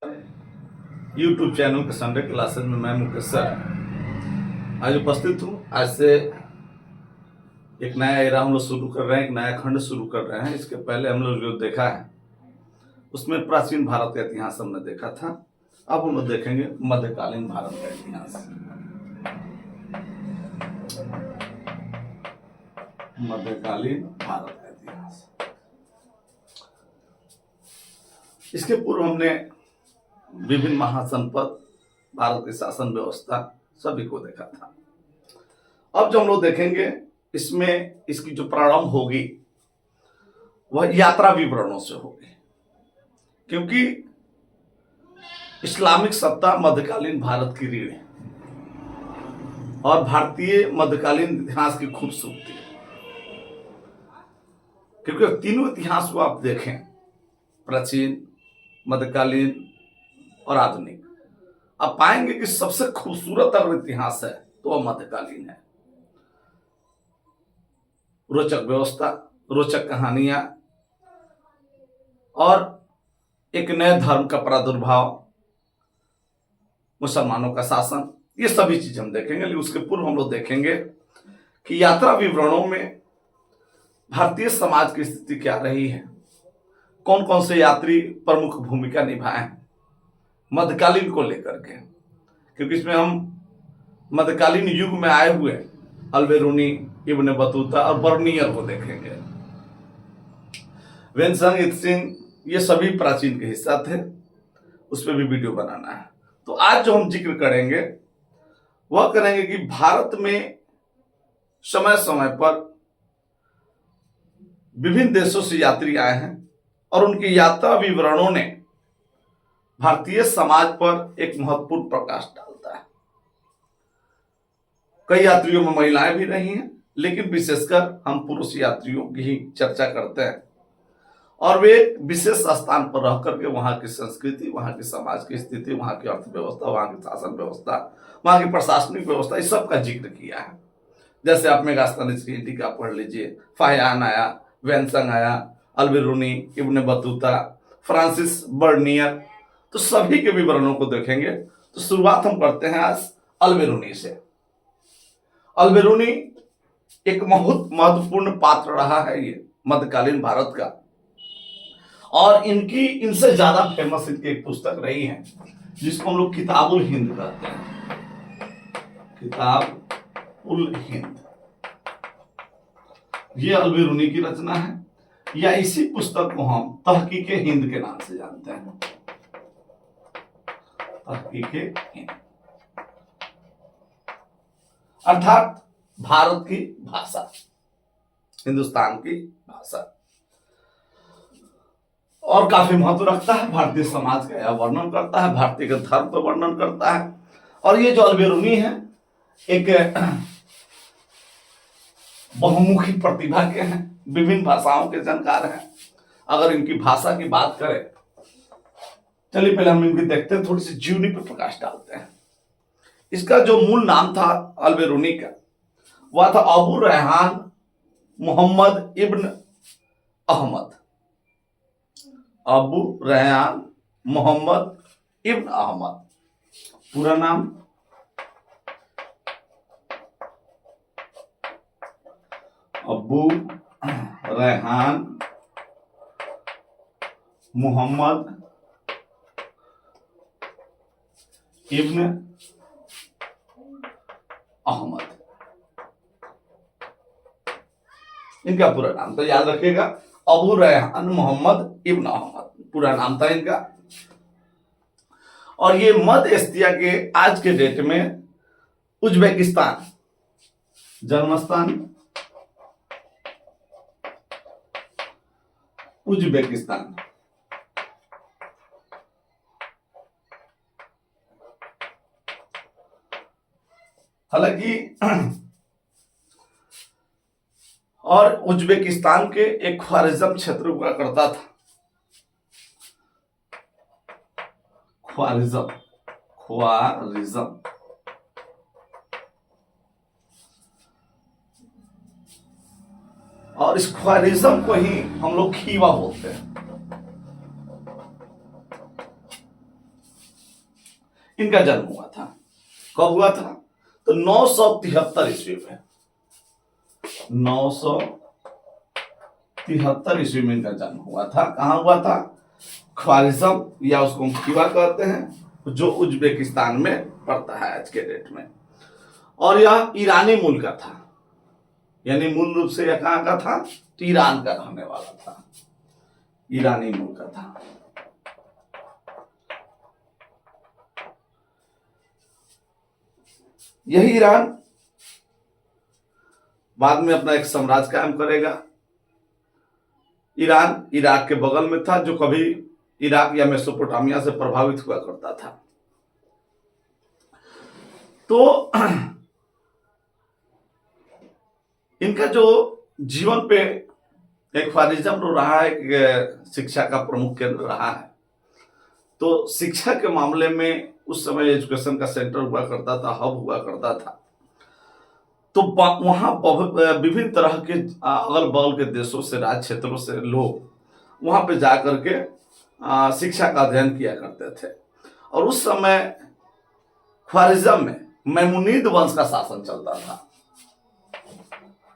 YouTube channel के Sunday classes में मैं मुकेश सर आज उपस्थित हूँ। आज से एक नया एरा हम लोग शुरू कर रहे हैं, एक नया खंड शुरू कर रहे हैं। इसके पहले हम लोग जो देखा है उसमें प्राचीन भारत का इतिहास हमने देखा था। अब हम लोग देखेंगे मध्यकालीन भारत का इतिहास। मध्यकालीन भारत का इतिहास। इसके पूर्व हमने विभिन्न महासंपद, भारत की शासन व्यवस्था सभी को देखा था। अब जो हम लोग देखेंगे इसमें इसकी जो प्रारंभ होगी वह यात्रा विवरणों से होगी, क्योंकि इस्लामिक सत्ता मध्यकालीन भारत की रीढ़ है और भारतीय मध्यकालीन इतिहास की खूबसूरती है। क्योंकि तीनों इतिहास को आप देखें, प्राचीन, मध्यकालीन और आधुनिक, आप पाएंगे कि सबसे खूबसूरत अगर इतिहास है तो वह मध्यकालीन है। रोचक व्यवस्था, रोचक कहानियां और एक नए धर्म का प्रादुर्भाव, मुसलमानों का शासन, ये सभी चीज हम देखेंगे। लेकिन उसके पूर्व हम लोग देखेंगे कि यात्रा विवरणों में भारतीय समाज की स्थिति क्या रही है, कौन कौन से यात्री प्रमुख भूमिका निभाए हैं मध्यकालीन को लेकर के। क्योंकि इसमें हम मध्यकालीन युग में आए हुए अल्बेरूनी, इब्न बतूता और बर्नियर को देखेंगे। वेन्सन, इत्सिंग, ये सभी प्राचीन के हिस्सा थे। उस पर भी वीडियो बनाना है। तो आज जो हम जिक्र करेंगे वह करेंगे कि भारत में समय समय पर विभिन्न देशों से यात्री आए हैं और उनकी यात्रा विवरणों ने भारतीय समाज पर एक महत्वपूर्ण प्रकाश डालता है। कई यात्रियों में महिलाएं भी रही हैं, लेकिन विशेषकर हम पुरुष यात्रियों की ही चर्चा करते हैं और वे विशेष स्थान पर रह करके वहां की संस्कृति, वहां की समाज की स्थिति, वहां की अर्थव्यवस्था, वहां की शासन व्यवस्था, वहां की प्रशासनिक व्यवस्था, इस सब का जिक्र किया है। जैसे आप मेगास्थनीज का पढ़ लीजिए, फाहियान आया, वेन्सन आया, Alberuni, Ibn Battuta, Francis Bernier, तो सभी के विवरणों को देखेंगे। तो शुरुआत हम करते हैं आज अल्बेरूनी से। अल्बेरूनी एक बहुत महत्वपूर्ण पात्र रहा है ये मध्यकालीन भारत का, और इनसे ज्यादा फेमस इनकी एक पुस्तक रही है जिसको हम लोग किताबुल हिंद कहते हैं। किताबुल हिंद ये अल्बेरूनी की रचना है, या इसी पुस्तक को हम तहकीके हिंद के नाम से जानते हैं। तहकीके हिंद अर्थात भारत की भाषा, हिंदुस्तान की भाषा, और काफी महत्व रखता है। भारतीय समाज का यह वर्णन करता है, भारतीय के धर्म पर वर्णन करता है। और ये जो अल्बेरूनी है एक बहुमुखी प्रतिभा के हैं, विभिन्न भाषाओं के जानकार हैं। अगर इनकी भाषा की बात करें, चलिए पहले हम इनकी देखते हैं, थोड़ी सी जीवनी पर प्रकाश डालते हैं। इसका जो मूल नाम था अल्बेरूनी का, वह था अबू रेहान मोहम्मद इब्न अहमद। अबू रेहान मोहम्मद इब्न अहमद, पूरा नाम अबू रेहान मोहम्मद इब्न अहमद, इनका पूरा नाम तो याद रखिएगा, अबू रेहान मोहम्मद इब्न अहमद पूरा नाम था इनका। और ये मध्य एशिया के आज के डेट में उज्बेकिस्तान, जन्मस्थान उज्बेकिस्तान, हालांकि और उज्बेकिस्तान के एक ख्वारिज्म क्षेत्र हुआ करता था। ख्वारिज्म और इस ख्वारिज्म को ही हम लोग खीवा बोलते हैं। इनका जन्म हुआ था। कब हुआ था? तो 973 ईस्वी में, 973 ईस्वी में इनका जन्म हुआ था। कहां हुआ था? ख्वारिज़म, या उसको खीवा कहते हैं, जो उज्बेकिस्तान में पड़ता है आज के डेट में। और यह ईरानी मूल का था, यानी मूल रूप से यह कहां का था? ईरान का रहने वाला था, ईरानी मूल का था। यही ईरान बाद में अपना एक साम्राज्य कायम करेगा। ईरान इराक के बगल में था, जो कभी इराक या मेसोपोटामिया से प्रभावित हुआ करता था। तो इनका जो जीवन पे एक ख्वारिज़म रहा है, एक शिक्षा का प्रमुख केंद्र रहा है। तो शिक्षा के मामले में उस समय एजुकेशन का सेंटर हुआ करता था, हब हुआ करता था। तो वहां विभिन्न तरह के अगल बगल के देशों से, राज्य क्षेत्रों से लोग वहां पे जाकर के शिक्षा का अध्ययन किया करते थे। और उस समय ख्वारिज़म में मैमुनीद वंश का शासन चलता था,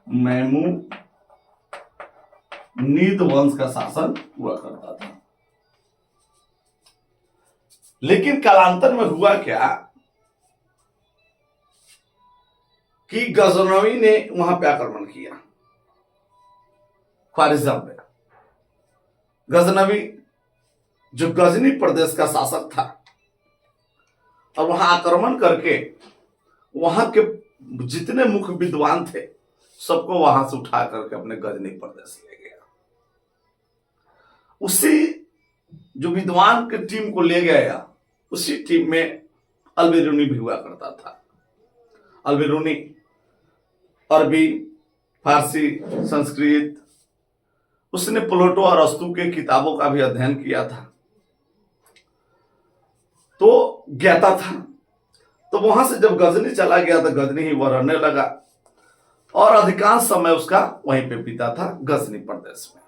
मैमुनीद वंश का शासन हुआ करता था। लेकिन कालांतर में हुआ क्या कि गजनवी ने वहां पे आक्रमण किया, ख्वारिज़म पे। गजनवी जो गजनी प्रदेश का शासक था, और वहां आक्रमण करके वहां के जितने मुख्य विद्वान थे सबको वहां से उठा करके अपने गजनी प्रदेश ले गया। उसी जो विद्वान की टीम को ले गया, उसी टीम में अलबेरूनी भी हुआ करता था। अलबेरूनी अरबी, फारसी, संस्कृत, उसने प्लेटो और अरस्तू के किताबों का भी अध्ययन किया था, तो ज्ञाता था। तो वहां से जब गजनी चला गया तो गजनी ही वह रहने लगा, और अधिकांश समय उसका वहीं पे बीता था, गजनी प्रदेश में।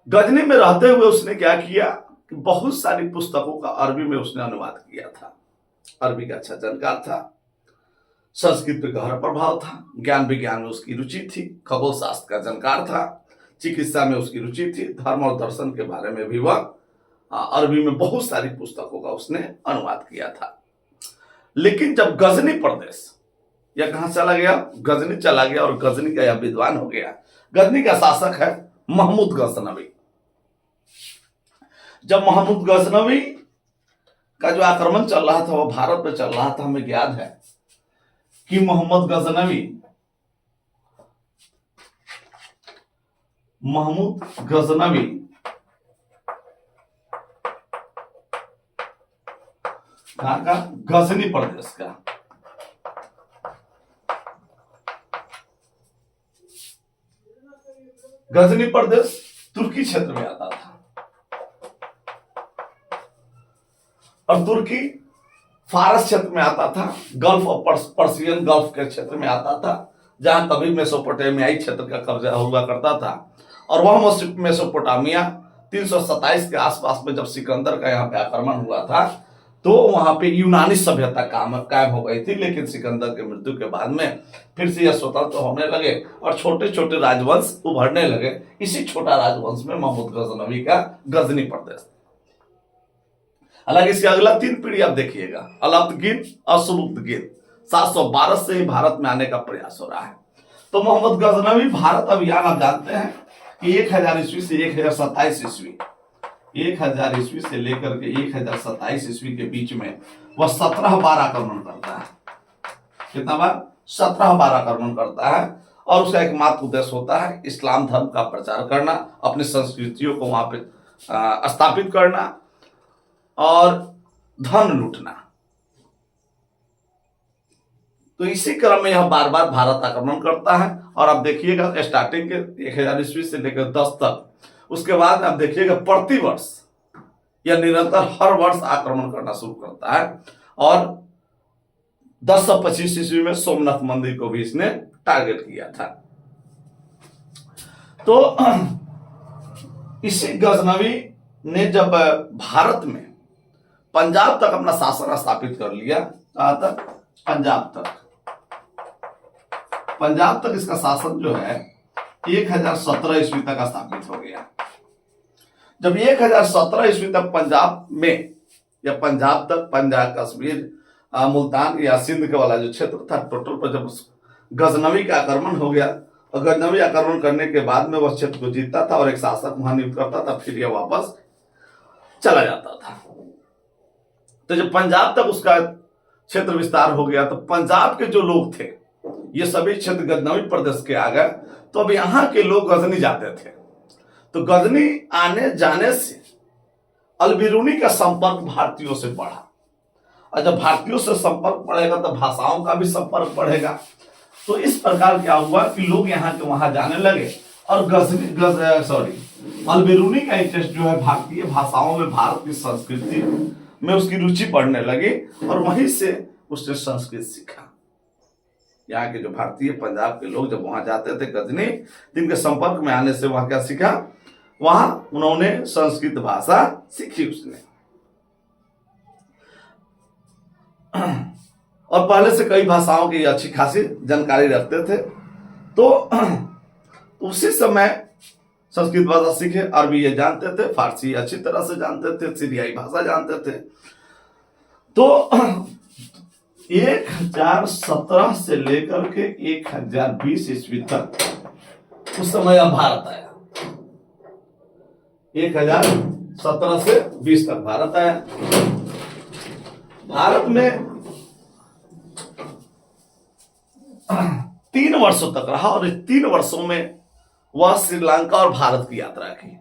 गजनी में रहते हुए उसने क्या किया कि बहुत सारी पुस्तकों का अरबी में उसने अनुवाद किया था। अरबी का अच्छा जानकार था, संस्कृत पे गहरा प्रभाव था, ज्ञान विज्ञान में उसकी रुचि थी, खगोल शास्त्र का जानकार था, चिकित्सा में उसकी रुचि थी, धर्म और दर्शन के बारे में भी वह अरबी में बहुत सारी पुस्तकों का उसने अनुवाद किया था। लेकिन जब गजनी प्रदेश, यह कहां चला गया? गजनी चला गया, और गजनी का यह विद्वान हो गया। गजनी का शासक है महमूद गजनवी। जब महमूद गजनवी का जो आक्रमण चल रहा था वह भारत पे चल रहा था, हमें याद है कि महमूद गजनवी कहां का? गजनी प्रदेश का। गजनी प्रदेश तुर्की क्षेत्र में आता था, और तुर्की फारस क्षेत्र में आता था, गल्फ ऑफ पर्सियन गल्फ के क्षेत्र में आता था, जहां कभी मेसोपोटामियाई क्षेत्र का कब्जा हुआ करता था। और वह मेसोपोटामिया 327 के आसपास में जब सिकंदर का यहाँ पे आक्रमण हुआ था, तो वहां पे यूनानी सभ्यता कायम हो गई थी। लेकिन सिकंदर के मृत्यु के बाद में फिर से यह स्वतंत्र होने लगे और छोटे छोटे राजवंश उभरने लगे। इसी छोटा राजवंश में महमूद गजनवी का गजनी प्रदेश। हालांकि इसकी अगला 3 पीढ़ी आप देखिएगा, अलब्दगिन और सुबुक्तगिन 712 से ही भारत में आने का प्रयास हो रहा है। तो मोहम्मद गजनवी भारत अभियान आप जानते हैं कि 1000 ईस्वी से 1027 ईस्वी, 1000 ईस्वी से लेकर के 1027 ईस्वी के बीच में वह 17 बार आक्रमण करता है। कितना बार? 17 बार आक्रमण करता है। और उसका एकमात्र उद्देश्य होता है इस्लाम धर्म का प्रचार करना, अपनी संस्कृतियों को वहां पे स्थापित करना और धन लूटना। तो इसी क्रम में यह बार बार भारत आक्रमण करता है। और आप देखिएगा स्टार्टिंग के 1000 ईस्वी से लेकर 10 तक, उसके बाद आप देखिएगा प्रतिवर्ष या निरंतर हर वर्ष आक्रमण करना शुरू करता है। और 1025 ईस्वी में सोमनाथ मंदिर को भी इसने टारगेट किया था। तो इसी गजनवी ने जब भारत में पंजाब तक अपना शासन स्थापित कर लिया। कहां तक? पंजाब तक। पंजाब तक इसका शासन जो है 1017 ईस्वी तक स्थापित हो गया। जब 1017 ईस्वी तक पंजाब में, या पंजाब तक, पंजाब, कश्मीर, मुल्तान या सिंध के वाला जो क्षेत्र था, टोटल पर जब गजनवी का आक्रमण हो गया, और गजनवी आक्रमण करने के बाद में वह क्षेत्र को जीतता था और एक शासक वहां नियुक्त करता था, फिर यह वापस चला जाता था। तो जब पंजाब तक उसका क्षेत्र विस्तार हो गया, तो पंजाब के जो लोग थे ये सभी क्षेत्र गजनवी प्रदेश के आ गए। तो अब यहां के लोग गजनी जाते थे, तो गजनी आने जाने से अलबिरूनी का संपर्क भारतीयों से बढ़ा, और जब भारतीयों से संपर्क बढ़ेगा तो भाषाओं का भी संपर्क बढ़ेगा। तो इस प्रकार क्या हुआ कि लोग यहाँ के वहां जाने लगे, और अलबिरूनी का इंटरेस्ट जो है भारतीय भाषाओं में, भारत की संस्कृति में उसकी रुचि बढ़ने लगी, और वहीं से उसने संस्कृत सीखा। यहाँ के जो भारतीय पंजाब के लोग जब वहां जाते थे गजनी, जिनके संपर्क में आने से वहां क्या सीखा? वहां उन्होंने संस्कृत भाषा सीखी उसने। और पहले से कई भाषाओं की अच्छी खासी जानकारी रखते थे। तो उसी समय संस्कृत भाषा सीखे, अरबी ये जानते थे, फारसी अच्छी तरह से जानते थे, सीरियाई भाषा जानते थे। तो 1017 से लेकर के 1020 ईस्वी तक उस समय अब भारत आया। 1017 से 20 तक भारत आया। भारत में 3 वर्षों तक रहा, और इस 3 वर्षों में वह श्रीलंका और भारत की यात्रा की।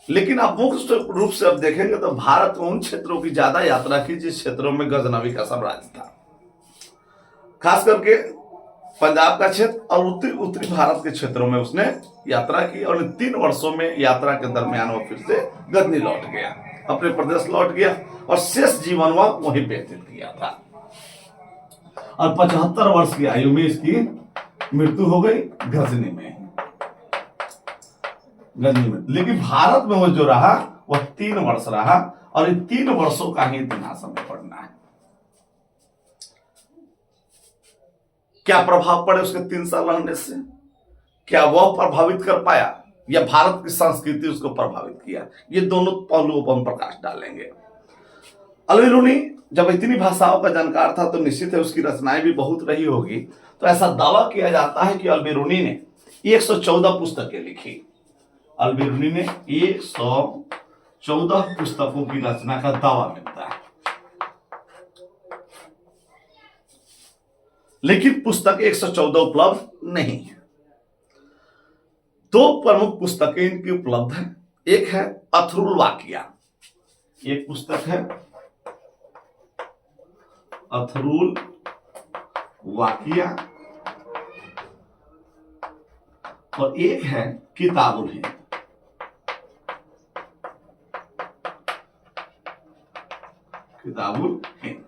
लेकिन आप मुख्य रूप से अब देखेंगे तो भारत में उन क्षेत्रों की ज्यादा यात्रा की जिस क्षेत्रों में गजनवी का साम्राज्य था, खास करके पंजाब का क्षेत्र और उत्तरी भारत के क्षेत्रों में उसने यात्रा की। और इन 3 वर्षों में यात्रा के दरमियान वह फिर से गजनी लौट गया, अपने प्रदेश लौट गया, और शेष जीवन वह वहीं व्यतीत किया था। और 75 वर्ष की आयु में इसकी मृत्यु हो गई गजनी में। लेकिन भारत में वो जो रहा वह 3 वर्ष रहा, और इन 3 वर्षों का ही इतिहास हमें पढ़ना है। क्या प्रभाव पड़े उसके 3 साल रहने से? क्या वह प्रभावित कर पाया, या भारत की संस्कृति उसको प्रभावित किया? ये दोनों पहलुओं पर हम प्रकाश डालेंगे। अलबिरूनी जब इतनी भाषाओं का जानकार था तो निश्चित है उसकी रचनाएं भी बहुत रही होगी। तो ऐसा दावा किया जाता है कि अलबिरूनी ने 114 पुस्तकें लिखी। अलबिरूनी ने 114 पुस्तकों की रचना का दावा मिलता है। लेकिन पुस्तक 114 उपलब्ध नहीं है। 2 प्रमुख पुस्तकें इनकी उपलब्ध हैं। एक है अथरुल वाकिया, एक पुस्तक है अथरुल वाकिया, और एक है किताबुल हिंद। किताबुल हिंद,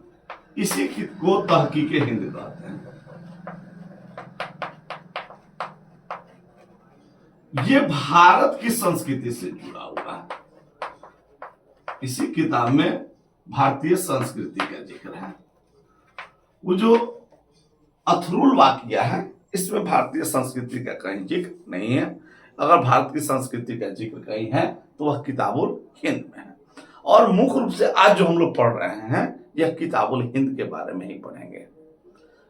इसी को तहकीके हिंद कहते हैं। ये भारत की संस्कृति से जुड़ा हुआ है। इसी किताब में भारतीय संस्कृति का जिक्र है। वो जो अथरुल वाकिया है इसमें भारतीय संस्कृति का कहीं जिक्र नहीं है। अगर भारत की संस्कृति का जिक्र कहीं है तो वह किताबुल हिंद में है। और मुख्य रूप से आज जो हम लोग पढ़ रहे हैं यह किताबुल हिंद के बारे में ही पढ़ेंगे।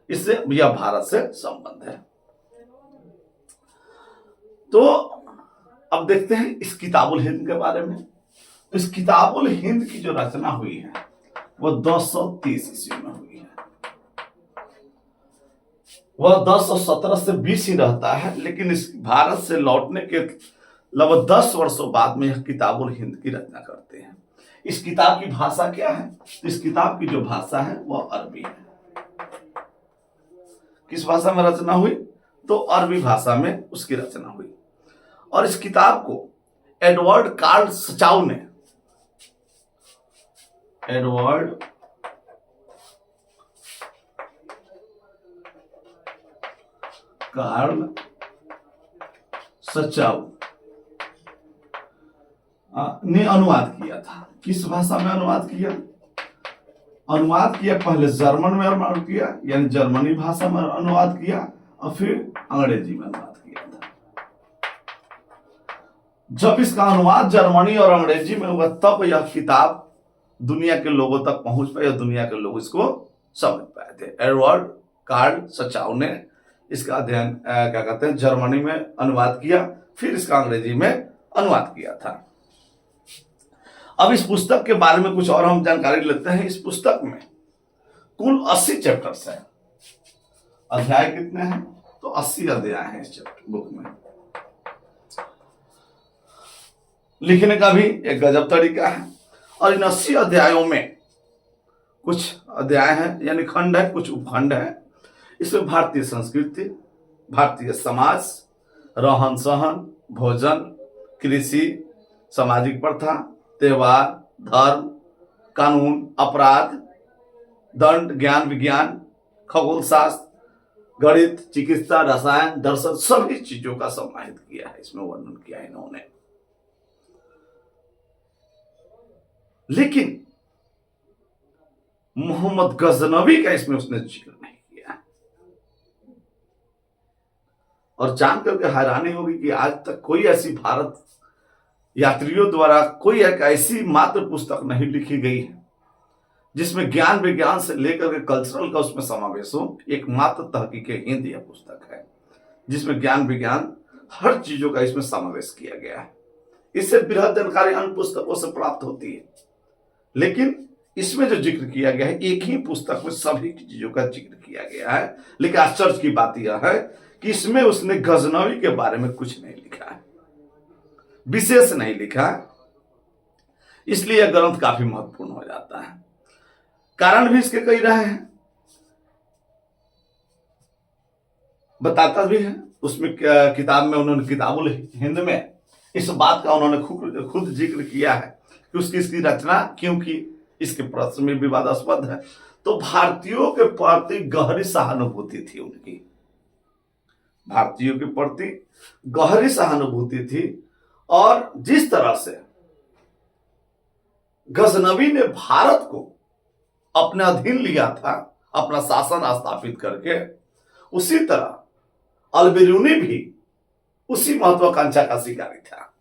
इससे यह भारत से संबंध है। तो अब देखते हैं इस किताबुल हिंद के बारे में। इस किताबुल हिंद की जो रचना हुई है वह 1030 ईस्वी में हुई है। वह 1017 से 20 ही रहता है, लेकिन इस भारत से लौटने के लगभग 10 वर्षों बाद में यह किताबुल हिंद की रचना करते हैं। इस किताब की भाषा क्या है? इस किताब की जो भाषा है वह अरबी है। किस भाषा में रचना हुई? तो अरबी भाषा में उसकी रचना हुई। और इस किताब को एडवर्ड कार्ल सचाउ ने, एडवर्ड कार्ल सचाउ ने अनुवाद किया था। किस भाषा में अनुवाद किया? अनुवाद किया, पहले जर्मन में अनुवाद किया, यानी जर्मनी भाषा में अनुवाद किया, और फिर अंग्रेजी में अनुवाद किया था। जब इसका अनुवाद जर्मनी और अंग्रेजी में हुआ तब यह किताब दुनिया के लोगों तक पहुंच पाई और दुनिया के लोग इसको समझ पाए थे। एडवर्ड कार्ल सचाउ ने इसका अध्ययन क्या कहते हैं जर्मनी में अनुवाद किया, फिर इसका अंग्रेजी में अनुवाद किया था। अब इस पुस्तक के बारे में कुछ और हम जानकारी लेते हैं। इस पुस्तक में कुल 80 चैप्टर्स हैं। अध्याय कितने हैं? तो 80 अध्याय हैं इस चैप्टर बुक में। लिखने का भी एक गजब तरीका है। और इन 80 अध्यायों में कुछ अध्याय हैं यानी खंड है, कुछ उपखंड है। इसमें भारतीय संस्कृति, भारतीय समाज, रहन सहन, भोजन, कृषि, सामाजिक प्रथा, त्योहार, धर्म, कानून, अपराध, दंड, ज्ञान विज्ञान, खगोल शास्त्र, गणित, चिकित्सा, रसायन, दर्शन, सभी चीजों का समाहित किया है, इसमें वर्णन किया है इन्होंने। लेकिन मोहम्मद गजनवी का इसमें उसने जिक्र नहीं किया। और जानकर के हैरानी होगी कि आज तक कोई ऐसी भारत यात्रियों द्वारा कोई एक ऐसी मात्र पुस्तक नहीं लिखी गई है जिसमें ज्ञान विज्ञान से लेकर के कल्चरल का उसमें समावेश हो। एकमात्र तहकीक हिंद यह पुस्तक है जिसमें ज्ञान विज्ञान हर चीजों का इसमें समावेश किया गया है। इससे बृहद जानकारी अन्य पुस्तकों से प्राप्त होती है, लेकिन इसमें जो जिक्र किया गया है एक ही पुस्तक में सभी चीजों का जिक्र किया गया है। लेकिन आश्चर्य की बात यह है कि इसमें उसने गजनवी के बारे में कुछ नहीं लिखा है, विशेष नहीं लिखा, इसलिए यह ग्रंथ काफी महत्वपूर्ण हो जाता है। कारण भी इसके कई रहे हैं, बताता भी है उसमें किताब में। उन्होंने किताबुल हिंद में इस बात का उन्होंने खुद जिक्र किया है कि उसकी इसकी रचना, क्योंकि इसके प्रश्न में विवादास्पद है, तो भारतीयों के प्रति गहरी सहानुभूति थी उनकी, भारतीयों के प्रति गहरी सहानुभूति थी। और जिस तरह से गजनवी ने भारत को अपने अधीन लिया था, अपना शासन स्थापित करके, उसी तरह अल-बिरूनी भी उसी महत्वाकांक्षा का शिकारी था।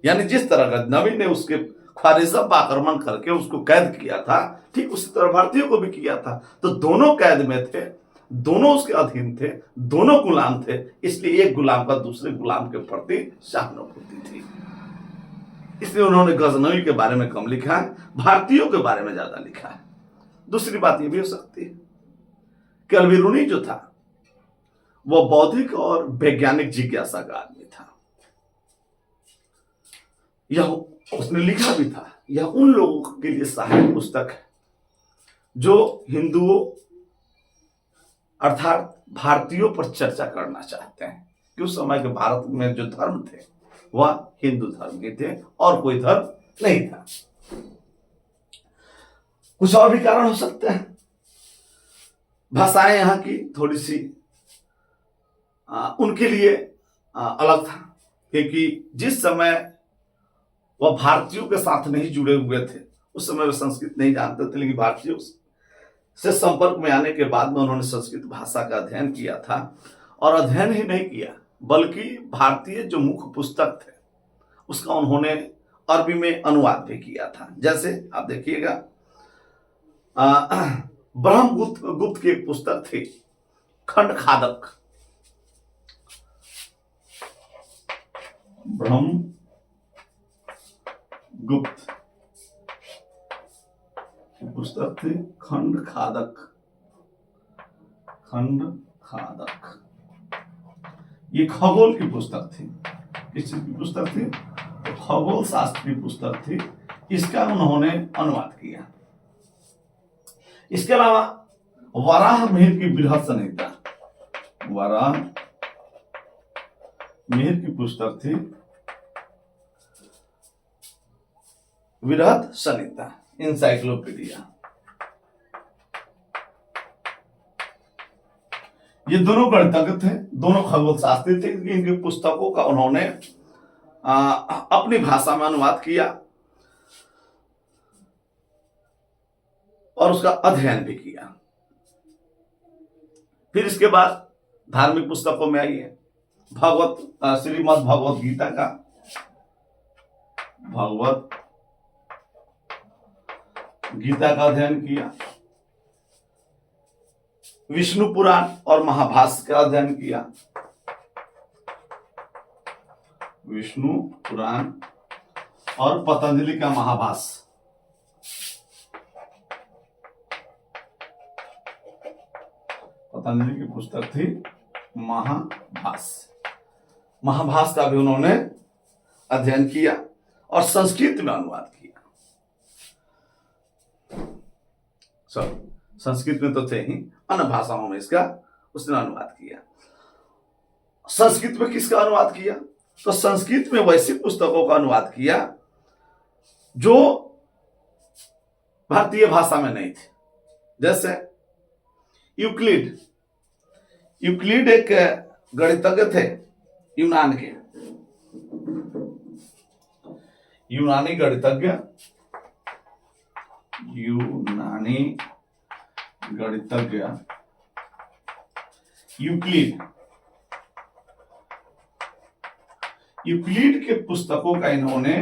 यानी जिस तरह गजनवी ने उसके ख्वारिज़म पर आक्रमण करके उसको कैद किया था, ठीक उसी तरह भारतीयों को भी किया था। तो दोनों कैद में थे, दोनों उसके अधीन थे, दोनों गुलाम थे, इसलिए एक गुलाम का दूसरे गुलाम के प्रति सहानुभूति थी। इसलिए उन्होंने गजनवी के बारे में कम लिखा है, भारतीयों के बारे में ज्यादा लिखा है। दूसरी बात यह भी हो सकती है कि अल-बिरूनी जो था वह बौद्धिक और वैज्ञानिक जिज्ञासा का आदमी था। यह उसने लिखा भी था। यह उन लोगों के लिए सहायक पुस्तक है जो हिंदुओं अर्थात भारतीयों पर चर्चा करना चाहते हैं कि उस समय के भारत में जो धर्म थे वह हिंदू धर्म के थे और कोई धर्म नहीं था। कुछ और भी कारण हो सकते हैं। भाषाएं यहाँ की थोड़ी सी उनके लिए अलग था, क्योंकि जिस समय वह भारतीयों के साथ नहीं जुड़े हुए थे उस समय वे संस्कृत नहीं जानते थे, लेकिन भारतीयों से संपर्क में आने के बाद में उन्होंने संस्कृत भाषा का अध्ययन किया था। और अध्ययन ही नहीं किया बल्कि भारतीय जो मुख्य पुस्तक थे उसका उन्होंने अरबी में अनुवाद भी किया था। जैसे आप देखिएगा ब्रह्मगुप्त की एक पुस्तक थी खंड खादक, ब्रह्मगुप्त की पुस्तक थी खंड खादक। खंड खादक ये खगोल की पुस्तक थी। किस चीज की पुस्तक थी? तो खगोल शास्त्र की पुस्तक थी। इसका उन्होंने अनुवाद किया। इसके अलावा वराह मिहिर की बृहद संहिता, वराह मिहिर की पुस्तक थी बृहद संहिता, इंसाइक्लोपीडिया। ये दोनों गणितज्ञ थे, दोनों खगोल शास्त्री थे। इनकी पुस्तकों का उन्होंने अपनी भाषा में अनुवाद किया और उसका अध्ययन भी किया। फिर इसके बाद धार्मिक पुस्तकों में आई है श्रीमद् भगवत गीता का अध्ययन किया, विष्णु पुराण और महाभाष्य का अध्ययन किया, विष्णु पुराण और पतंजलि का महाभाष्य, पतंजलि की पुस्तक थी महाभाष्य का भी उन्होंने अध्ययन किया और संस्कृत में अनुवाद किया। संस्कृत में तो थे ही, अन्य भाषाओं में इसका उसने अनुवाद किया। संस्कृत में किसका अनुवाद किया? तो संस्कृत में वैसी पुस्तकों का अनुवाद किया जो भारतीय भाषा में नहीं थी। जैसे यूक्लिड एक गणितज्ञ थे यूनानी गणितज्ञ यूक्लिड के पुस्तकों का इन्होंने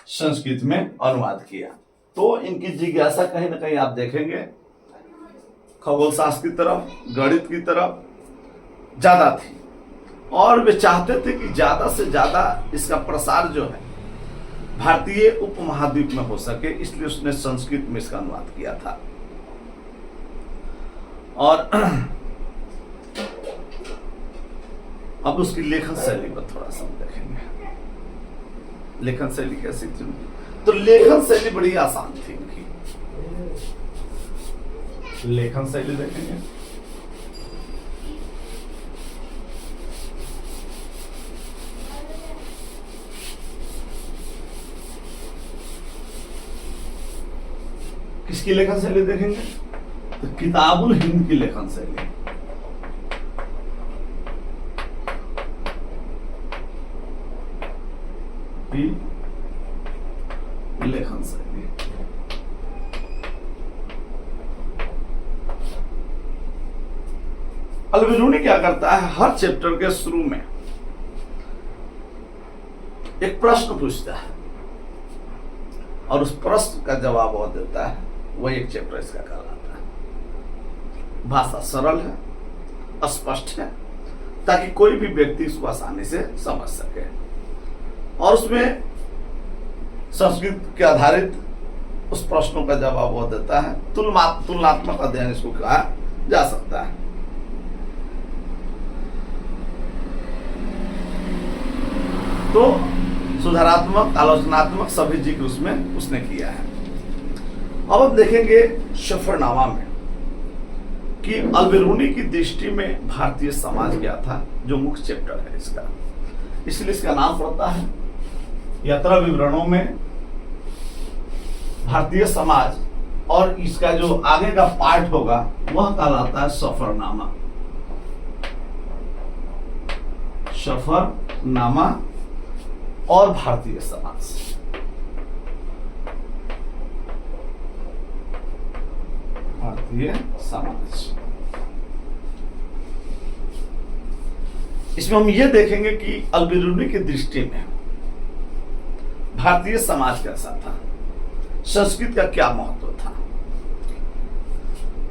संस्कृत में अनुवाद किया। तो इनकी जिज्ञासा कहीं ना कहीं आप देखेंगे खगोल शास्त्र की तरफ, गणित की तरफ ज्यादा थी और वे चाहते थे कि ज्यादा से ज्यादा इसका प्रसार जो है भारतीय उपमहाद्वीप में हो सके, इसलिए उसने संस्कृत में इसका अनुवाद किया था। और अब उसकी लेखन शैली पर थोड़ा सा देखेंगे। लेखन शैली कैसी थी? तो लेखन शैली बड़ी आसान थी इनकी। लेखन शैली देखेंगे, किसकी लेखन शैली देखेंगे? तो किताबुल हिंद की लेखन शैली। लेखन शैली अल-बिरूनी क्या करता है, हर चैप्टर के शुरू में एक प्रश्न पूछता है और उस प्रश्न का जवाब वो देता है। वही एक चैप्टर इसका कहलाता है। भाषा सरल है, स्पष्ट है, ताकि कोई भी व्यक्ति इसको आसानी से समझ सके। और उसमें संस्कृत के आधारित उस प्रश्नों का जवाब वो देता है। तुलनात्मक अध्ययन इसको कहा जा सकता है। तो सुधारात्मक, आलोचनात्मक सभी जिक्र उसमें उसने किया है। अब हम देखेंगे सफरनामा में कि अल-बिरूनी की दृष्टि में भारतीय समाज क्या था, जो मुख्य चैप्टर है इसका, इसलिए इसका नाम पड़ता है यात्रा विवरणों में भारतीय समाज, और इसका जो आगे का पार्ट होगा वह कहलाता है सफरनामा। सफरनामा और भारतीय समाज। भारतीय समाज, इसमें हम यह देखेंगे कि अल-बिरूनी की दृष्टि में भारतीय समाज कैसा था, संस्कृत का क्या महत्व था।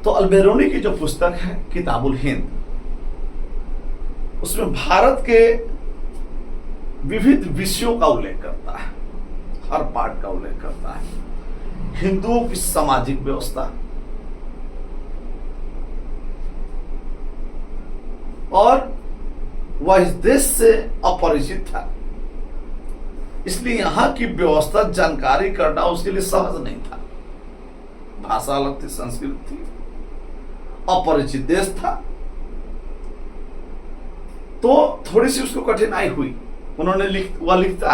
तो अल-बिरूनी की जो पुस्तक है किताबुल हिंद, उसमें भारत के विविध विषयों का उल्लेख करता है, हर पार्ट का उल्लेख करता है। हिंदुओं की सामाजिक व्यवस्था, और वह इस देश से अपरिचित था, इसलिए यहां की व्यवस्था जानकारी करना उसके लिए सहज नहीं था। भाषा अलग थी, संस्कृति थी, अपरिचित देश था, तो थोड़ी सी उसको कठिनाई हुई। उन्होंने लिखता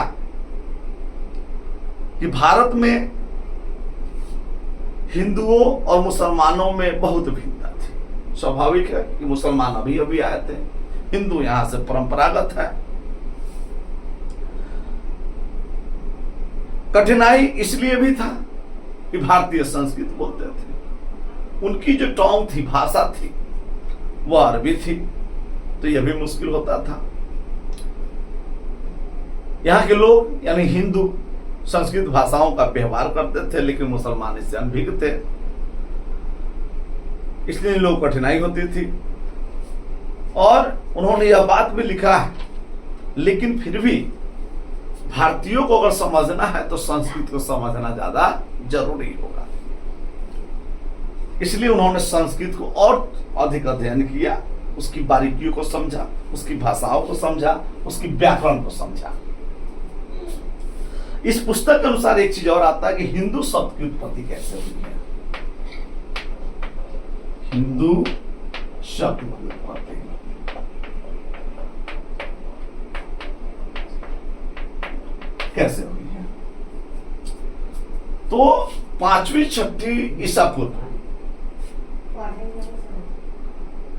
कि भारत में हिंदुओं और मुसलमानों में बहुत भिन्नता थी। स्वाभाविक है कि मुसलमान अभी अभी आए थे, हिंदू यहां से परंपरागत है, कठिनाई इसलिए भी था कि भारतीय संस्कृत बोलते थे, उनकी जो टोंग थी, भाषा थी, वो अरबी थी, तो यह भी मुश्किल होता था। यहाँ के लोग यानी हिंदू संस्कृत भाषाओं का व्यवहार करते थे, लेकिन मुसलमान इससे अनभिज्ञ थे, इसलिए इन लोग कठिनाई होती थी। और उन्होंने यह बात भी लिखा है, लेकिन फिर भी भारतीयों को अगर समझना है तो संस्कृत को समझना ज्यादा जरूरी होगा। इसलिए उन्होंने संस्कृत को और अधिक अध्ययन किया, उसकी बारीकियों को समझा, उसकी भाषाओं को समझा, उसकी व्याकरण को समझा। इस पुस्तक के अनुसार एक चीज और आता है कि हिंदू शब्द की उत्पत्ति कैसे हुई है। हिंदू शब्द की उत्पत्ति कैसे हुई है? तो 5वीं 6वीं ईसा पूर्व,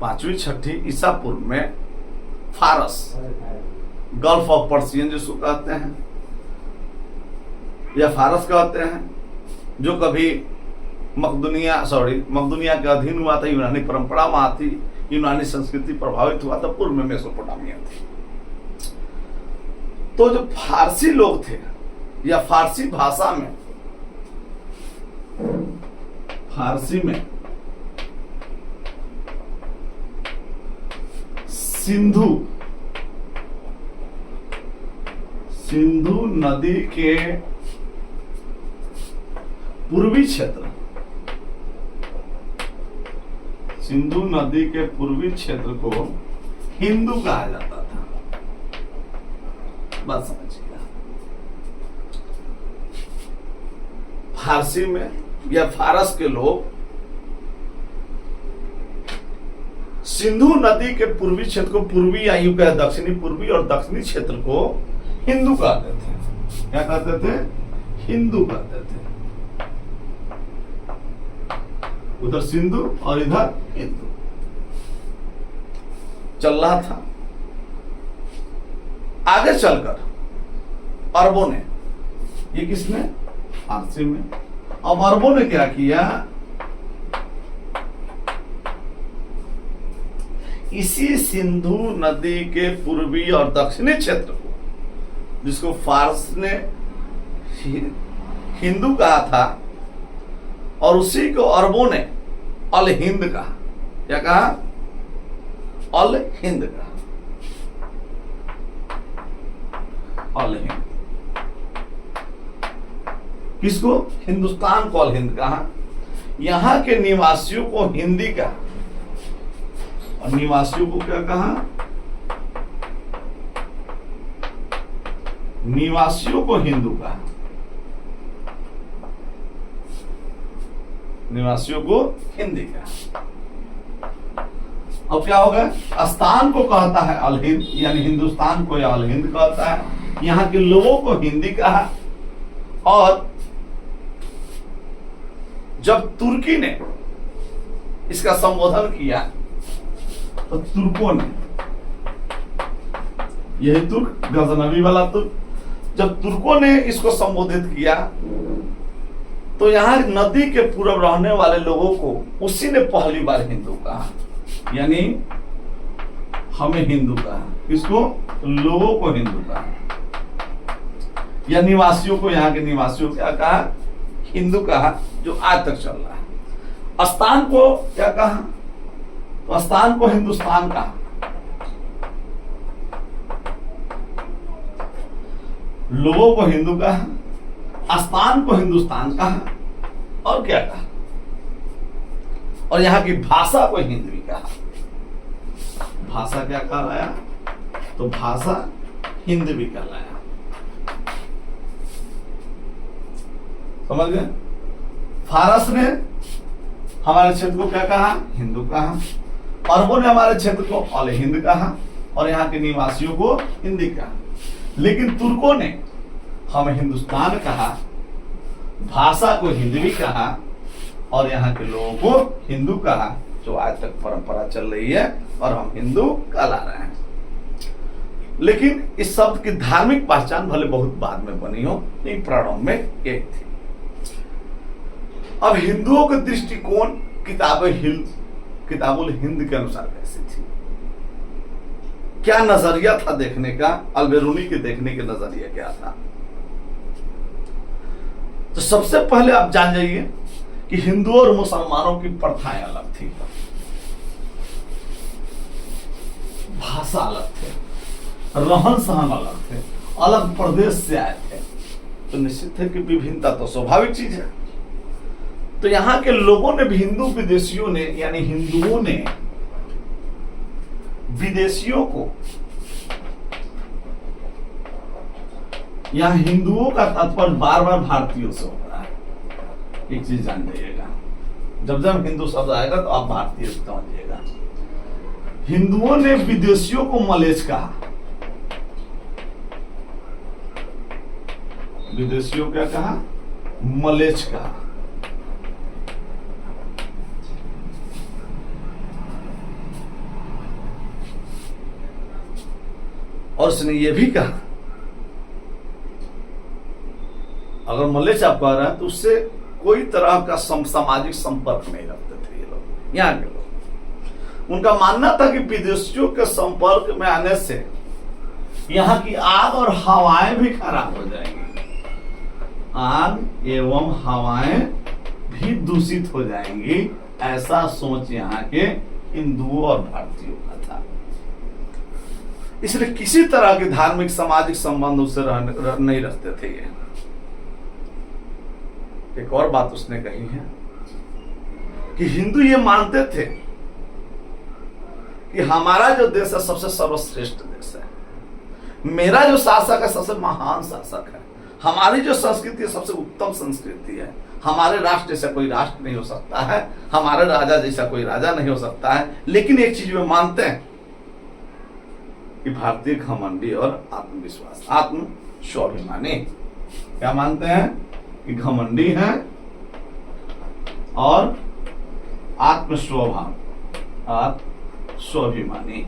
5वीं 6वीं ईसा पूर्व में फारस, गल्फ ऑफ पर्सियन जिसको कहते हैं या फारस कहते हैं, जो कभी मकदूनिया के अधीन हुआ था, यूनानी परंपरा वहां थी, यूनानी संस्कृति प्रभावित हुआ था, पूर्व में मेसोपोटामिया थी। तो जो फारसी लोग थे या फारसी भाषा में, फारसी में सिंधु नदी के पूर्वी क्षेत्र, सिंधु नदी के पूर्वी क्षेत्र को हिंदू कहा जाता था। बात समझिएगा, फारसी में या फारस के लोग सिंधु नदी के पूर्वी क्षेत्र को, पूर्वी या यूं कहे दक्षिणी पूर्वी और दक्षिणी क्षेत्र को हिंदू कहते थे। क्या कहते थे? हिंदू कहते थे। उधर सिंधु और इधर हिंदू चल रहा था। आगे चलकर अरबों ने, ये किसने? फारसी में। अब अरबों ने क्या किया, इसी सिंधु नदी के पूर्वी और दक्षिणी क्षेत्र को, जिसको फारस ने हिंदू कहा था, और उसी को अरबों ने अल हिंद कहा। क्या कहा? अल हिंद कहा। अल हिंद किसको? हिंदुस्तान को अल हिंद कहा। यहां के निवासियों को हिंदी कहा और निवासियों को क्या कहा? निवासियों को हिंदू कहा, निवासियों को हिंदी कहा। अब क्या हो गया? स्थान को कहता है अल हिंद, यानी हिंदुस्तान को या अल हिंद कहता है। यहां के लोगों को हिंदी कहा। और जब तुर्की ने इसका संबोधन किया तो तुर्कों ने, यही तुर्क, गजनवी वाला तुर्क, जब तुर्कों ने इसको संबोधित किया तो यहां नदी के पूर्व रहने वाले लोगों को उसी ने पहली बार हिंदू कहा, यानी हमें हिंदू कहा। किसको? लोगों को हिंदू कहा, या निवासियों को, यहाँ के निवासियों को क्या कहा? हिंदू कहा, जो आज तक चल रहा है। स्थान को क्या कहा? तो स्थान को हिंदुस्तान कहा। लोगों को हिंदू कहा, स्थान को हिंदुस्तान कहा, और क्या कहा? और यहां की भाषा को हिंदी कहा। भाषा क्या कहलाया? तो भाषा हिंदी भी कहलाया। समझ गए? फारस ने हमारे क्षेत्र को क्या कहा? हिंदू कहा। अरबों ने हमारे क्षेत्र को अल हिंद कहा और यहाँ के निवासियों को हिंदी कहा। लेकिन तुर्कों ने हमें हिंदुस्तान कहा, भाषा को हिंदी कहा और यहाँ के लोगों को हिंदू कहा, जो आज तक परंपरा चल रही है और हम हिंदू कहला रहे हैं। लेकिन इस शब्द की धार्मिक पहचान भले बहुत बाद में बनी हो, लेकिन प्रारंभ में एक थी। अब हिंदुओं का दृष्टिकोण किताबुल हिंद के अनुसार कैसी थी, क्या नजरिया था देखने का, अलबेरूनी के देखने के नजरिया क्या था। तो सबसे पहले आप जान जाइए कि हिंदुओं और मुसलमानों की प्रथाएं अलग थी, भाषा अलग थे, रहन सहन अलग थे, अलग प्रदेश से आए थे, तो निश्चित है कि विभिन्नता तो स्वाभाविक चीज है। तो यहां के लोगों ने भी, हिंदू विदेशियों ने, यानी हिंदुओं ने विदेशियों को, यहां हिंदुओं का तात्पर्य बार बार भारतीयों से होता है, एक चीज जान जाइएगा, जब जब हिंदू शब्द आएगा तो आप भारतीय समझिएगा। हिंदुओं ने विदेशियों को मलेच्छ कहा, विदेशियों क्या कहा, मलेच्छ कहा। और उसने ये भी कहा, अगर मलेच्छ आप कह रहे हैं तो उससे कोई तरह का सामाजिक संपर्क नहीं रखते थे ये लोग, यहाँ के लोग। उनका मानना था कि विदेशियों के संपर्क में आने से यहाँ की आग और हवाएं भी खराब हो जाएंगी, आग एवं हवाएं भी दूषित हो जाएंगी, ऐसा सोच यहाँ के हिंदुओं और भारतीयों का था। इसलिए किसी तरह के धार्मिक सामाजिक संबंध उससे नहीं रखते थे ये। एक और बात उसने कही है कि हिंदू ये मानते थे कि हमारा जो देश है सबसे सर्वश्रेष्ठ देश है, मेरा जो शासक है सबसे महान शासक है, हमारी जो संस्कृति है सबसे उत्तम संस्कृति है, हमारे राष्ट्र जैसा कोई राष्ट्र नहीं हो सकता है, हमारे राजा जैसा कोई राजा नहीं हो सकता है। लेकिन एक चीज वे मानते हैं कि भारतीय घमंडी और आत्मविश्वास, आत्म स्वाभिमानी, क्या मानते हैं कि घमंडी हैं और स्वाभिमानी,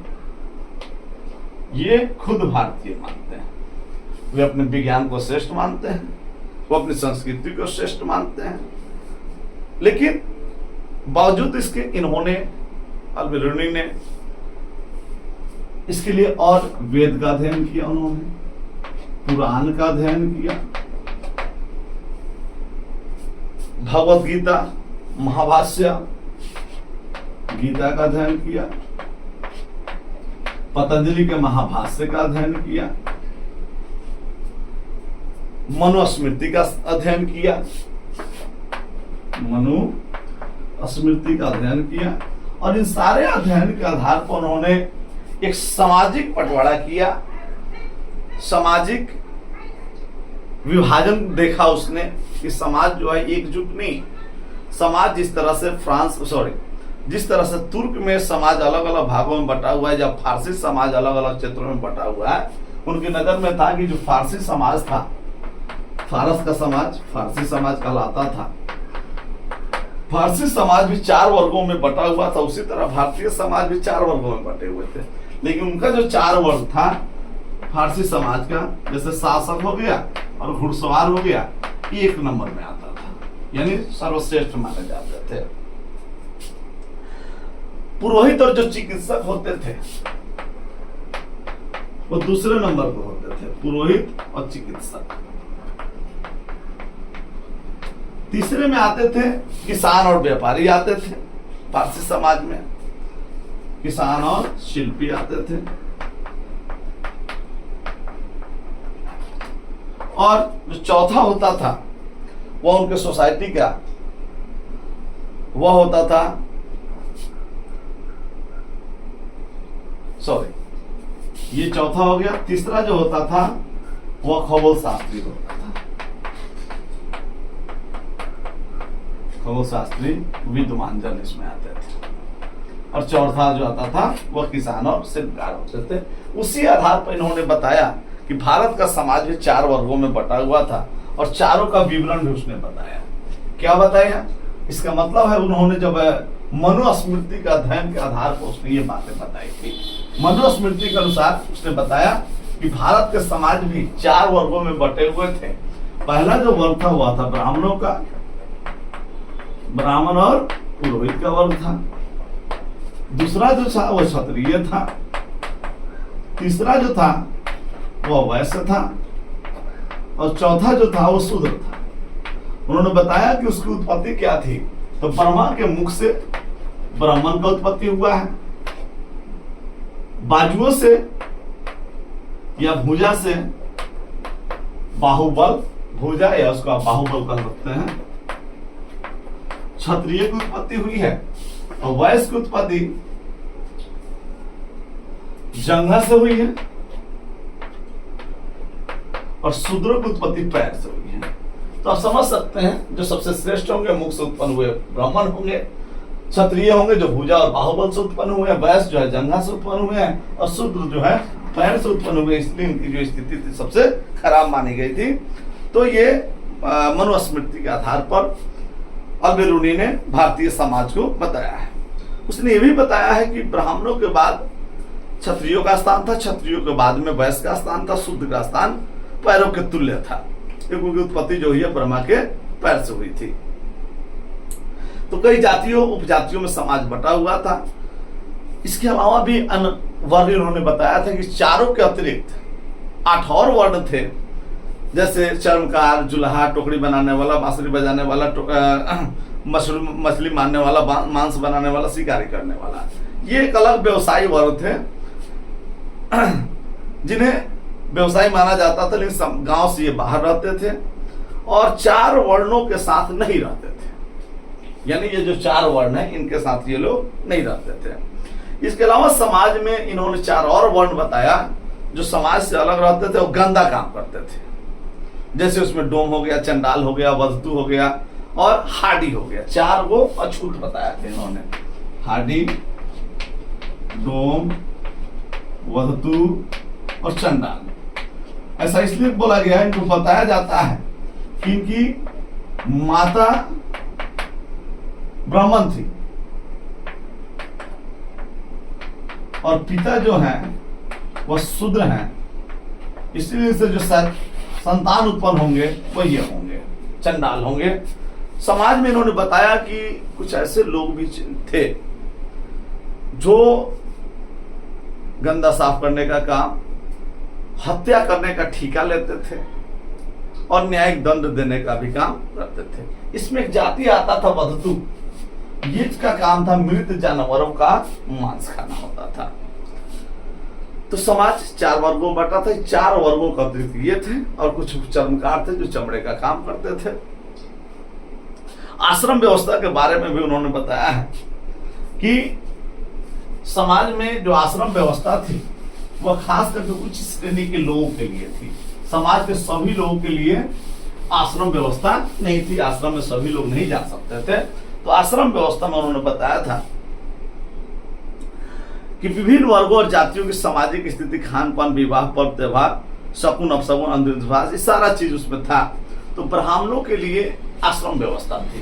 ये खुद भारतीय मानते हैं। वे अपने विज्ञान को श्रेष्ठ मानते हैं, वो अपनी संस्कृति को श्रेष्ठ मानते हैं, लेकिन बावजूद इसके इन्होंने, अलबेरूनी ने इसके लिए और वेद का अध्ययन किया, उन्होंने पुराण का अध्ययन किया, भगवत गीता, महाभाष्य, गीता का अध्ययन किया, पतंजलि के महाभाष्य का अध्ययन किया, मनुस्मृति का अध्ययन किया, मनुस्मृति का अध्ययन किया, और इन सारे अध्ययन के आधार पर उन्होंने एक सामाजिक बंटवारा किया, सामाजिक विभाजन देखा उसने कि समाज जो है एकजुट नहीं, समाज जिस तरह से जिस तरह से तुर्क में समाज अलग अलग भागों में बटा हुआ है, जब फारसी समाज अलग अलग क्षेत्रों में बटा हुआ है, उनकी नजर में था कि जो फारसी समाज था, फारस का समाज फारसी समाज कहलाता था, फारसी समाज भी 4 वर्गों में बटा हुआ था, उसी तरह भारतीय समाज भी 4 वर्गों में बटे हुए थे। लेकिन उनका जो 4 वर्ग था फारसी समाज का, जैसे शासक हो गया और घुड़सवार हो गया, 1 नंबर में आता था, यानी सर्वश्रेष्ठ माने जाते थे। पुरोहित और जो चिकित्सक होते थे वो दूसरे नंबर पर होते थे, पुरोहित और चिकित्सक। तीसरे में आते थे किसान और व्यापारी आते थे, फारसी समाज में किसान और शिल्पी आते थे, और जो चौथा होता था वह उनके सोसाइटी का वह होता था, ये चौथा हो गया। तीसरा जो होता था वह खगोल शास्त्री होता था, खगोल शास्त्री विद्वान जन इसमें आते थे, और चौथा जो आता था वह किसान और शिल्पकार होते थे। उसी आधार पर इन्होंने बताया कि भारत का समाज भी 4 वर्गों में बटा हुआ था, और चारों का विवरण भी उसने बताया। क्या बताया? इसका मतलब है उन्होंने जब मनुस्मृति का अध्ययन के आधार पर उसने ये बातें बताई थी। मनुस्मृति के अनुसार उसने बताया कि भारत के समाज भी 4 वर्गों में बटे हुए थे। पहला जो वर्ग था वह था ब्राह्मणों का, ब्राह्मण और पुरोहित का वर्ग था। दूसरा जो था वह क्षत्रिय था। तीसरा जो था वह वैश्य था। और चौथा जो था वो शूद्र था। उन्होंने बताया कि उसकी उत्पत्ति क्या थी, तो ब्रह्मा के मुख से ब्राह्मण का उत्पत्ति हुआ है, बाजुओं से या भुजा से बाहुबल, भुजा या उसको आप बाहुबल कह सकते हैं, क्षत्रिय की उत्पत्ति हुई है। और वैश्य की उत्पत्ति जंघा से हुई है और शूद्र की उत्पत्ति पैर से हुई है। तो आप समझ सकते हैं जो सबसे श्रेष्ठ होंगे मुख से उत्पन्न हुए ब्राह्मण होंगे, क्षत्रिय होंगे जो भुजा और बाहुबल से उत्पन्न हुए, वैश्य जो है जंघा से उत्पन्न हुए हैं और शूद्र जो है पैर से उत्पन्न हुए। इसलिए इनकी जो स्थिति थी सबसे खराब मानी गई थी। तो ये मनुस्मृति के आधार पर अल-बेरूनी ने भारतीय समाज को बताया है। उसने ये भी बताया है कि ब्राह्मणों के बाद क्षत्रियों का स्थान था, क्षत्रियों के बाद में वैश्य का स्थान था, शूद्र का स्थान पैरों के तुल्य था, क्योंकि उत्पत्ति जो हुई है ब्रह्मा के पैर से हुई थी। तो कई जातियों उपजातियों में समाज बटा हुआ था। इसके अलावा भी अन्य वर्ग इन्होंने बताया था कि चारों के अतिरिक्त 8 और वर्ण थे, जैसे चर्मकार, जुल्हा, टोकरी बनाने वाला, बांसुरी बजाने वाला, मछली मारने वाला, मांस बनाने वाला, शिकारी करने वाला। ये एक अलग व्यवसायी वर्ग थे जिन्हें व्यवसाय माना जाता था, लेकिन गांव से ये बाहर रहते थे और 4 वर्णों के साथ नहीं रहते थे। यानी ये जो 4 वर्ण है इनके साथ ये लोग नहीं रहते थे। इसके अलावा समाज में इन्होंने 4 और वर्ण बताया जो समाज से अलग रहते थे और गंदा काम करते थे। जैसे उसमें डोम हो गया, चंडाल हो गया, वधतु हो गया और हाडी हो गया। 4 को अछूत बताया था इन्होंने, हाडी, डोम, वधतु और चंडाल। ऐसा इसलिए बोला गया है, इनको बताया जाता है कि इनकी माता ब्राह्मण थी और पिता जो है वह शूद्र हैं, इसलिए इनसे जो संतान उत्पन्न होंगे वह ये होंगे, चंडाल होंगे। समाज में इन्होंने बताया कि कुछ ऐसे लोग भी थे जो गंदा साफ करने का काम, हत्या करने का ठेका लेते थे और न्यायिक दंड देने का भी काम करते थे। इसमें एक जाति आता था वधतु, जिसका काम था मृत जानवरों का मांस खाना होता था। तो समाज 4 वर्गों में बटा था। 4 वर्गों का अतिरिक्त ये थे और कुछ चर्मकार थे जो चमड़े का काम करते थे। आश्रम व्यवस्था के बारे में भी उन्होंने बताया है कि समाज में जो आश्रम व्यवस्था थी वह खास करके उच्च श्रेणी के लोगों के लिए थी। समाज के सभी लोगों के लिए आश्रम व्यवस्था नहीं थी, आश्रम में सभी लोग नहीं जा सकते थे। तो आश्रम व्यवस्था में उन्होंने बताया था कि विभिन्न वर्गों और जातियों की सामाजिक स्थिति, खान पान, विवाह, पर्व त्योहार, शकुन अपशकुन, अंधविश्वास, ये सारा चीज उसमें था। तो ब्राह्मणों के लिए आश्रम व्यवस्था थी।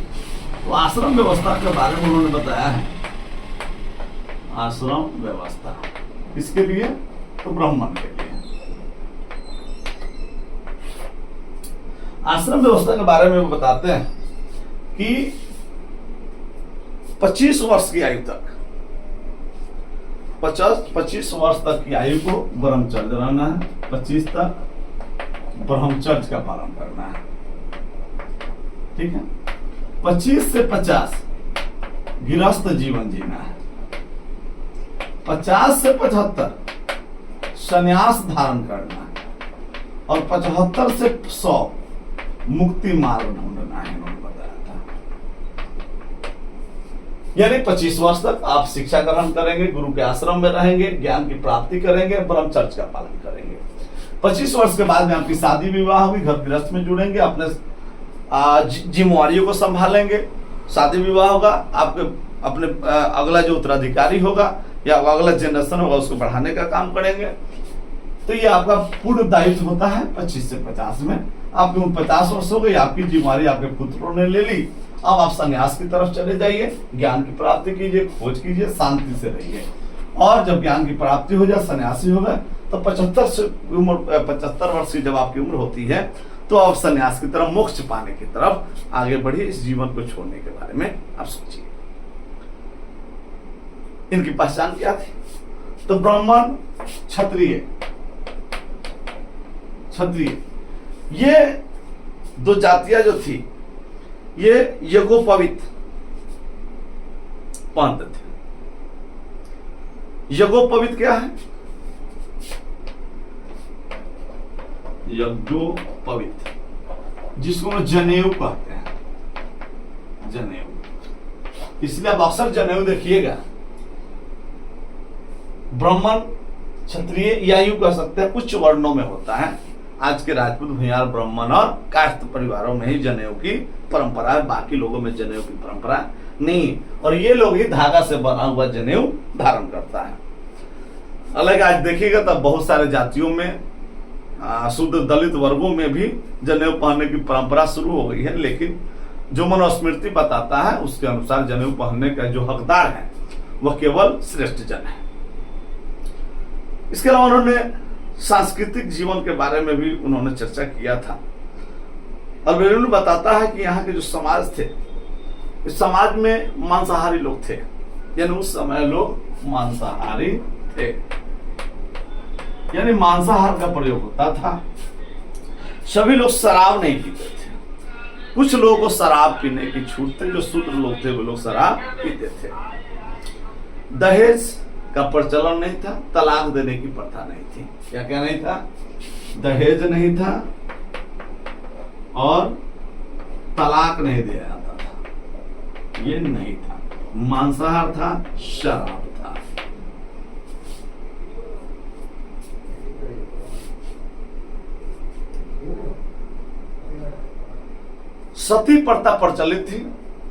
तो आश्रम व्यवस्था के बारे में उन्होंने बताया है, आश्रम व्यवस्था किसके लिए, तो ब्राह्मण के लिए। आश्रम व्यवस्था के बारे में बताते हैं कि 25 वर्ष की आयु तक, 25 वर्ष तक की आयु को ब्रह्मचर्य रहना है, 25 तक ब्रह्मचर्य का पालन करना है, ठीक है। 25 से 50 गृहस्थ जीवन जीना है, 50 से 75 संन्यास धारण करना है और 75 से 100 मुक्ति मार्ग ढूंढना है, इन्होंने बताया था। यानी 25 वर्ष तक आप शिक्षा ग्रहण करेंगे, गुरु के आश्रम में रहेंगे, ज्ञान की प्राप्ति करेंगे, ब्रह्मचर्य का पालन करेंगे। 25 वर्ष के बाद में आपकी शादी विवाह होगी, घर गृहस्थ में जुड़ेंगे, अपने जिम्मेवारियों को संभालेंगे, शादी विवाह होगा, आपके अपने अगला जो उत्तराधिकारी होगा या अगला जनरेशन होगा उसको बढ़ाने का काम करेंगे। तो ये आपका पूर्ण दायित्व होता है 25 से 50 में। आपके 50 वर्ष हो गई, आपकी जिम्मेवारी आपके पुत्रों ने ले ली, अब आप संन्यास की तरफ चले जाइए, ज्ञान की प्राप्ति कीजिए, खोज कीजिए, शांति से रहिए। और जब ज्ञान की प्राप्ति हो जाए, सन्यासी हो गए, तो 75 वर्ष की जब आपकी उम्र होती है तो आप संन्यास की तरफ, मोक्ष पाने की तरफ आगे बढ़िए। इस जीवन को छोड़ने के बारे में आप सोचिए। इनकी पहचान क्या थी? तो ब्राह्मण, क्षत्रिय, ये दो जातियां जो थी ये यज्ञोपवीत पहनते थे। यज्ञोपवीत क्या है? यज्ञोपवीत, जिसको हम जनेऊ कहते हैं, जनेऊ। इसलिए आप अक्सर जनेऊ देखिएगा, ब्राह्मण, क्षत्रिय या यूं कह सकते हैं उच्च वर्णों में होता है। आज के राजपूत, भूमिहार, ब्राह्मण और काष्ठ परिवारों में ही जनेऊ की परंपरा है, बाकी लोगों में जनेऊ की परंपरा नहीं। और ये लोग ही धागा से बना हुआ जनेऊ धारण करता है। अलग आज देखिएगा तब बहुत सारे जातियों में, शुद्ध दलित वर्गों में भी जनेऊ पहनने की परंपरा शुरू हो गई है, लेकिन जो मनुस्मृति बताता है उसके अनुसार जनेऊ पहनने का जो हकदार है वह केवल श्रेष्ठ जन है। इसके अलावा उन्होंने सांस्कृतिक जीवन के बारे में भी उन्होंने चर्चा किया था। अल्बेरूनी बताता है कि यहाँ के जो समाज थे, इस समाज में मांसाहारी लोग थे, यानी उस समय लोग मांसाहारी थे, यानी मांसाहार का प्रयोग होता था। सभी लोग शराब नहीं पीते थे, कुछ लोगों को शराब पीने की छूट थी। जो शूद्र लोग थे वो लोग शराब पीते थे। दहेज का प्रचलन नहीं था, तलाक देने की प्रथा नहीं थी। क्या नहीं था? दहेज नहीं था और तलाक नहीं दिया जाता था, ये नहीं था। मांसाहार था, शराब था। सती प्रथा प्रचलित थी,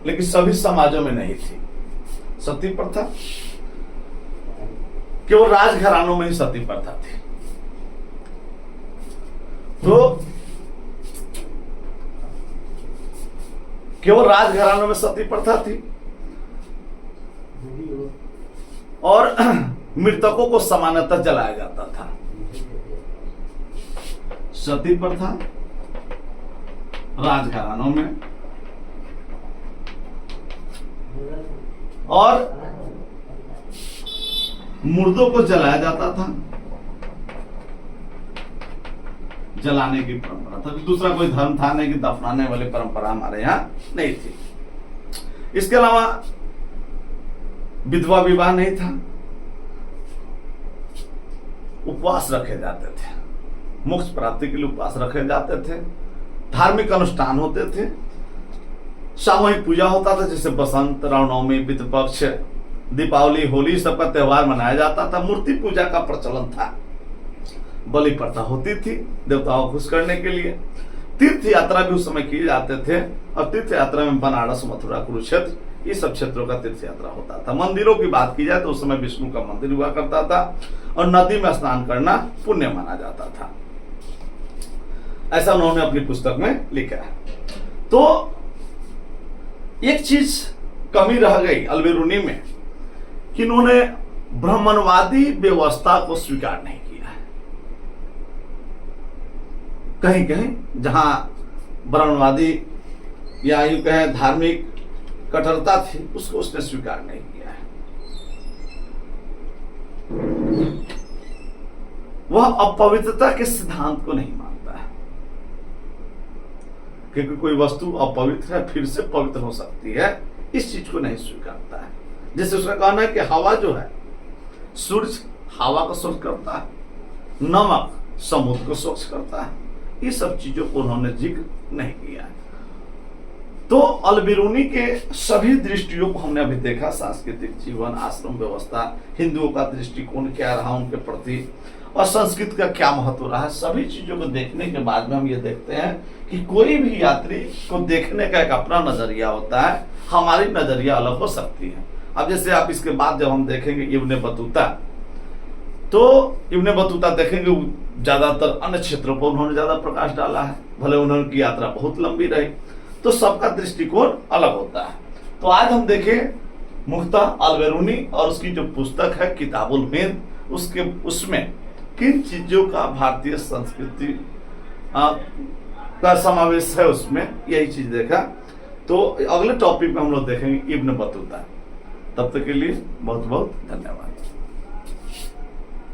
लेकिन सभी समाजों में नहीं थी। सती प्रथा केवल राजघरानों में ही सती प्रथा थी। तो केवल राजघरानों में सती प्रथा थी और मृतकों को समानतः जलाया जाता था। सती प्रथा राजघरानों में और मुर्दों को जलाया जाता था, जलाने की परंपरा था। दूसरा कोई धर्म था नहीं कि दफनाने वाली परंपरा हमारे यहाँ नहीं थी। इसके अलावा विधवा विवाह नहीं था, उपवास रखे जाते थे, मोक्ष प्राप्ति के लिए उपवास रखे जाते थे, धार्मिक अनुष्ठान होते थे, सामूहिक पूजा होता था, जैसे बसंत, रामनवमी, पितृपक्ष, दीपावली, होली, सबका त्योहार मनाया जाता था। मूर्ति पूजा का प्रचलन था, बलि प्रथा होती थी देवताओं को खुश करने के लिए। तीर्थ यात्रा भी उस समय किए जाते थे और तीर्थ यात्रा में बनारस, मथुरा, कुरुक्षेत्र, ये सब क्षेत्रों का तीर्थ यात्रा होता था। मंदिरों की बात की जाए तो उस समय विष्णु का मंदिर हुआ करता था और नदी में स्नान करना पुण्य माना जाता था, ऐसा उन्होंने अपनी पुस्तक में लिखा है। तो एक चीज कमी रह गई अल्बेरूनी में कि इन्होंने ब्राह्मणवादी व्यवस्था को स्वीकार नहीं किया है। कहीं कहीं जहां ब्राह्मणवादी या यूं कहें धार्मिक कठोरता थी, उसको उसने स्वीकार नहीं किया है। वह अपवित्रता के सिद्धांत को नहीं मानता है, क्योंकि कोई वस्तु अपवित्र है फिर से पवित्र हो सकती है, इस चीज को नहीं स्वीकारता है। जैसे उसका कहना है कि हवा जो है, सूरज हवा को स्वच्छ करता है, नमक समुद्र को स्वच्छ करता है, ये सब चीजों को उन्होंने जिक्र नहीं किया है। तो अल्बेरूनी के सभी दृष्टियों को हमने अभी देखा, सांस्कृतिक जीवन, आश्रम व्यवस्था, हिंदुओं का दृष्टिकोण क्या रहा उनके प्रति और संस्कृत का क्या महत्व रहा है, सभी चीजों को देखने के बाद में हम ये देखते हैं कि कोई भी यात्री को देखने का एक अपना नजरिया होता है, हमारी नजरिया अलग हो सकती है। अब जैसे आप इसके बाद जब हम देखेंगे इब्ने बतूता, तो इब्ने बतूता देखेंगे ज्यादातर अन्य क्षेत्रों पर उन्होंने ज्यादा प्रकाश डाला है, भले उन्होंने यात्रा बहुत लंबी रही, तो सबका दृष्टिकोण अलग होता है। तो आज हम देखें मुख्तः अल्बेरूनी और उसकी जो पुस्तक है किताबुल हिंद, उसमें किन चीजों का भारतीय संस्कृति का समावेश है उसमें, यही चीज देखा। तो अगले टॉपिक में हम लोग देखेंगे इब्न बतूता। तब तक के लिए बहुत बहुत धन्यवाद।